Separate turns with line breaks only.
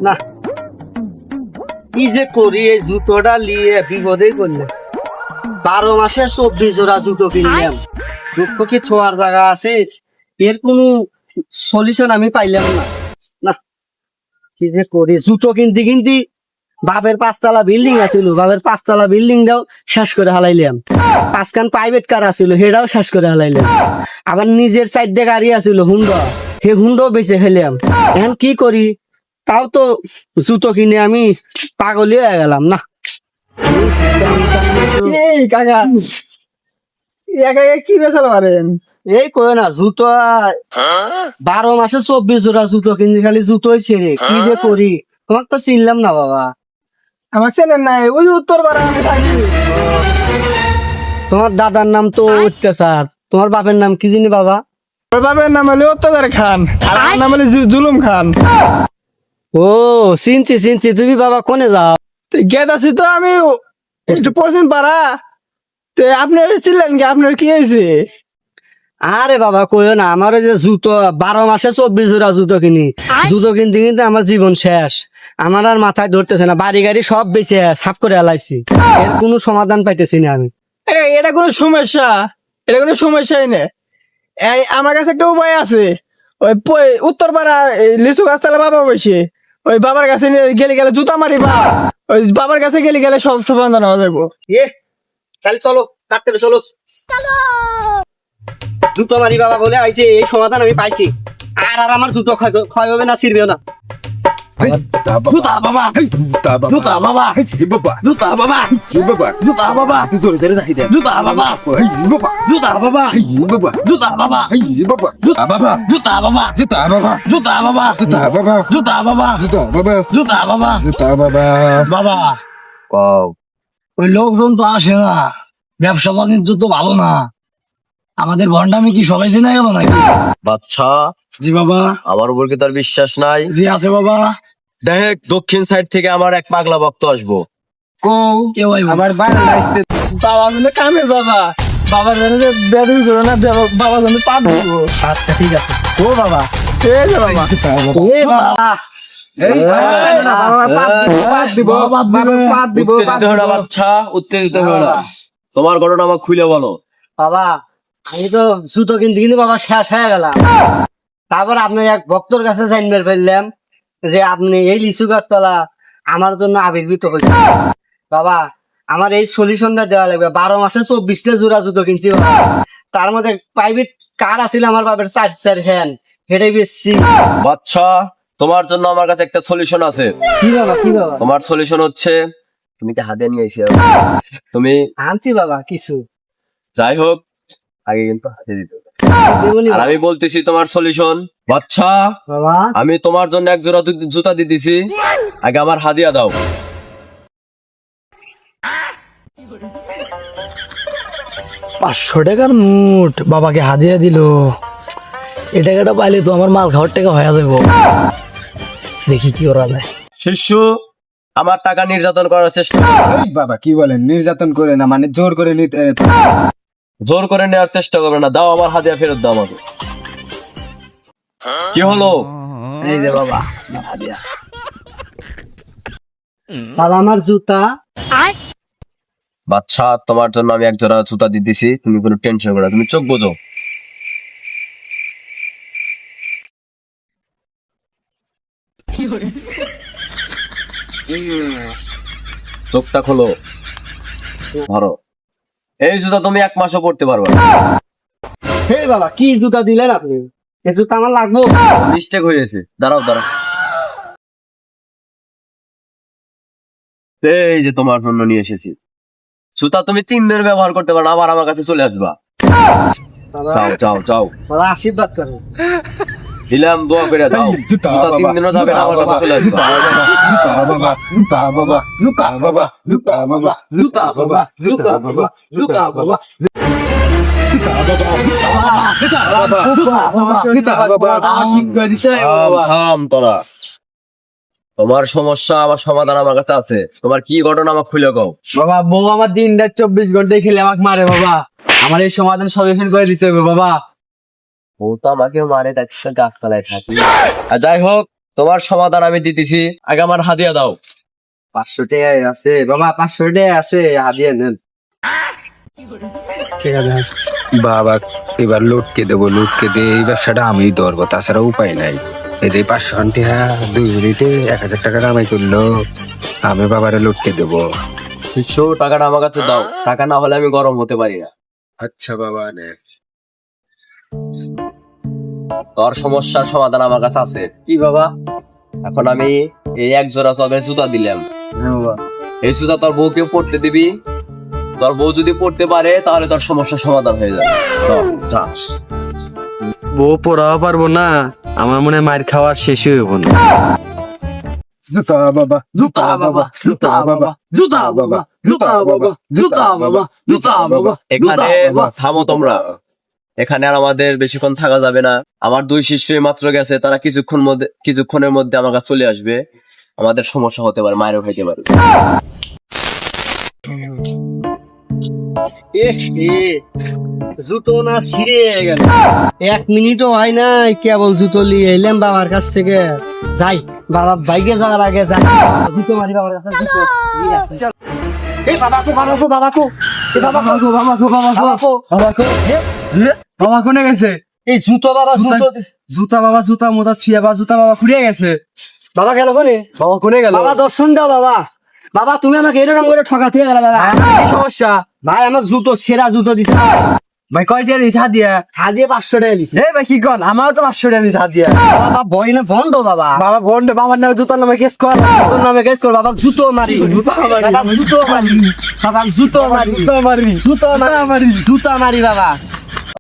না কি যে করি, এই জুতোটা নিয়ে বিপদেই করলে। 12 মাসে 24 জোড়া জুতো কিনলাম, দুঃখ কি ছোঁয়ার জায়গা আছে? এর কোনো সলিউশন আমি পাইলাম না। না কি যে করি, জুতো কিনতে কিনতে বাপের 5 তলা বিল্ডিং আছিল, বাপের 5 তলা বিল্ডিংটাও শেষ করে হালাইলাম। 5খান প্রাইভেট কার আছিল, সেটাও শেষ করে হালাইলাম। আবার নিজের সাইড দিয়ে গাড়ি আছিল হুন্ডা, সে হুন্ডাও বেঁচে ফেলাম। এখন কি করি, তাও তো জুতো কিনে আমি পাগলই হয়ে গেলাম। না
এই কাকা একা একা কি বেচাল পারেন?
এই কই না, জুতো 12 মাসে 24 জোড়া জুতো কিনে খালি জুতোই ছেড়ে কি যে করি। তোমাকে তো চিনলাম না বাবা।
আমার চেনেন নাই? ওই উত্তর পাড়া আমি থাকি।
তোমার দাদার নাম তো অত্যাচার, তোমার বাপের নাম কি জানি বাবা?
ওর বাবার নাম হলো অত্যাচার খান, আর আমার নাম হলো জুলুম খান।
ও চিনছি চিনছি, তুমি বাবা কোনে যাও?
গেট আছি তো আমি একটু পশ্চিম পাড়া। তো আপনার ছিলেন কি? আপনার কি হয়েছে?
আরে বাবা কইও না, আমার ওই যে জুতো 12 মাসে 24 জোড়া জুতো কিনি, জুতো কিনতে কিনতে আমার জীবন শেষ। আমার আর মাথায় ধরতেছে না, বাড়ি গাড়ি সব বেঁচে সাফ করে আলাইছি, এর কোনো সমাধান পাইতেছি না আমি।
এটা কোনো সমস্যা? এটা কোনো সমস্যাই নেই। এই আমার কাছে একটা উপায় আছে। ওই উত্তর পাড়া লিচু গাছতলা বাবা বসে, ওই বাবার কাছে গেলে গেলে জুতা মারিবা, ওই বাবার কাছে গেলে গেলে সব সমাধান হয়ে যাবো।
এ তাহলে চলো, কাটতে চলো। জুতো মারি বাবা বলে আইছে, এই সমাধান আমি পাইছি। আর আর আমার জুতো ক্ষয় হবে না, ছিড়বেও না।
জুতা বাবা, জুতা বাবা, জুতা বাবা, জুতা বাবা, জুতা বাবা, জুতা বাবা, জুতা বাবা, জুতা বাবা, জুতা বাবা, জুতা বাবা, জুতা বাবা, জুতা বাবা, জুতা বাবা, জুতা বাবা, জুতা বাবা। বাবা ওই লোকজন তো আসে না, ব্যবসা বাণিজ্য তো ভালো না, আমাদের ভন্ডামি কি সবাই জেনে গেল নাকি?
বাচ্চা,
জি বাবা।
আমার উপর কি তার বিশ্বাস নাই?
জি আছে বাবা।
দেখ, দক্ষিণ সাইড থেকে আমার এক পাগলা ভক্ত আসবো।
কেউ
আমার বাড়ি আসতে বাবা মানে কামে বাবা, বাবার জন্য বেদুই করো না, বাবার জন্য পাপ দিব।
আচ্ছা ঠিক আছে।
ও বাবা, এই যে বাবা,
এ বাবা
উত্তেজিত হও না বাচ্চা, উত্তেজিত হও না। তোমার ঘটনা আমাকে খুলে বলো।
বাবা, আমি তো জুতো কিনতে কিনতে বাবা শেষ হয়ে গেলাম। তারপর আপনার এক ভক্তর কাছে জানবার পারলাম যে আপনি এই লিচু গাছতলা আমার জন্য আবির্ভূত হয়েছে। বাবা, আমার এই সলিউশনটা দেওয়া লাগবে। 12 মাসে 24টা জোড়া জুতো কিনছি বাবা। তার মধ্যে প্রাইভেট কার আছিল আমার বাবার, 4 হ্যান্ড, হেঁটে বেশি।
বাচ্চা, তোমার জন্য আমার কাছে একটা সলিউশন আছে।
কি বাবা, কি বাবা?
তোমার সলিউশন হচ্ছে, তুমি কি হাতে নিয়ে এসে তুমি
আনছি বাবা কিছু।
যাই হোক, আগে কিন্তু হাতে দিতে হবে।
দেবনি
আর
বাবা।
আমি বলতেছি তোমার সলিউশন। বাচ্চা,
বাবা
আমি তোমার জন্য এক জোড়া জুতা দিতেছি, আগে আমার হাদিয়া দাও।
500 টাকার নোট বাবাকে হাদিয়া দিল। এই টাকাটা পাইলে তো আমার মাল খাওয়ার টাকা হয়ে যাবো। দেখি কি করা যায়।
শিষ্য, আমার টাকা নির্যাতন করার চেষ্টা করো।
বাবা কি বলেন? নির্যাতন করে না, মানে জোর করে
জোর করে নেওয়ার চেষ্টা করবে না, দাও আমার হাদিয়া ফেরত দাও আমাকে। কি হলো?
এই যে বাবা হাদিয়া।
বাবা আমার জুতা।
বাচ্চা, তোমার জন্য আমি এক জোড়া জুতা দিতেছি, তুমি কোনো টেনশন করো না, তুমি চোখ বোঝো। চোখটা খোলো, ধরো। এই জুতা তুমি 1 মাসও পড়তে পারবে না।
হে বাবা, কি জুতা দিলেন আপনি? এই জুতা আমার লাগবো?
মিস্টেক হয়েছে, দাঁড়াও দাঁড়াও। এই যে তোমার জন্য নিয়ে এসেছি জুতা, তুমি 3 দিন ব্যবহার করতে পারো, আবার আমার কাছে চলে আসবা।
বাবা,
চাও চাও চাও,
বাবা আশীর্বাদ করেন।
দিলাম, দোয়া করে দাও। জুতা 3 দিনও যাবে না, আমার কাছে চলে আসবা। থাম তোরা। তোমার সমস্যা আমার সমাধান আমার কাছে আছে। তোমার কি ঘটনা আমাকে খুলে কও।
বাবা, বউ আমার দিন রাত 24 ঘন্টায় খেলে আমাকে মারে বাবা। আমার এই সমাধান সলিউশন করে দিতে হবে বাবা।
ও তো আমাকে মারে, তাই গাছতলায় থাকি। আর যাই হোক, তোমার সমাধান আমি দিতেছি, আগে আমার হাদিয়া দাও।
500 টাকা আছে বাবা, 500 টাকা আছে, হাদিয়া নেন। ঠিক আছে।
বাবা এবার লুটকে দেবো, লুটকে দিয়ে এই ব্যবসাটা আমি ধরবো, তাছাড়া উপায় নাই। এই যে 500 টাকা 2 মিনিটে 1000 টাকা কামাই করলো, আমি বাবারে লুটকে দেবো।
টাকাটা আমার কাছে দাও, টাকা না হলে আমি গরম হতে পারি না।
আচ্ছা বাবা নে।
তোর সমস্যার সমাধান আমার কাছে আছে। কি বাবা? এখন আমি এই 1 জোড়া তবে জুতা দিলাম,
হ্যাঁ বাবা।
এই জুতা তোর বউকে পড়তে দিবি। তোর বউ যদি পড়তে পারে তাহলে তোর সমস্যার সমাধান হয়ে যাবে। চল, যা।
বউ পড়াও পারবো না, আমার মনে হয় মার খাওয়ার শেষই হইব না।
জুতা বাবা,
জুতা বাবা, জুতা বাবা, জুতা বাবা, জুতা বাবা, জুতা বাবা, জুতা বাবা।
এখানে থামো তোমরা, এখানে আর আমাদের বেশিক্ষণ থাকা যাবে না। আমার 2 শিষ্যই মাত্র গেছে, তারা কিছুক্ষণের মধ্যে আমার কাছে চলে আসবে। আমাদের সমস্যা হতে পারে, মায়েরও হইতে পারে।
জুতো না ছিঁড়ে গেল, 1 মিনিটও হয় নাই, কেবল জুতো নিয়ে এলাম বাবার কাছ থেকে। যাই বাবা, বাইকে যাওয়ার আগে যাই জুতো মারি বাবার কাছে। জুতো নিয়ে আসি। এ বাবাকো, বাবাকো, বাবাকো, এ বাবাকো, বাবাকো, বাবাকো, বাবাকো,
বাবা কোনে গেছে?
এই জুতো বাবা, জুতো
জুতা বাবা, জুতা মোতা ছিয়া বা জুতা বাবা ফুরিয়ে গেছে।
বাবা গেল কোনে?
বাবা কোনে গেল?
বাবা দর্শন দাও বাবা। বাবা তুমি আমাকে এরকম করে ঠকাতে গেলে বাবা।
কি সমস্যা?
ভাই আমার জুতো, সেরা জুতো দিছে
ভাই কয়টা দিছে হাদিয়া?
হাদিয়ে 500 টাকা দিছে।
এই ভাই কি কন, আমারও তো 500 টাকা দিছে হাদিয়া।
বাবা বই না বন্ধ বাবা।
বাবা বন্ড, বাবার নামে জুতার নামে কেস কর।
তোর নামে কেস কর বাবা। জুতো মারি, বাবা জুতো মারি, বাবা জুতো মারি,
জুতা মারি,
জুতো মারি, জুতো মারি বাবা।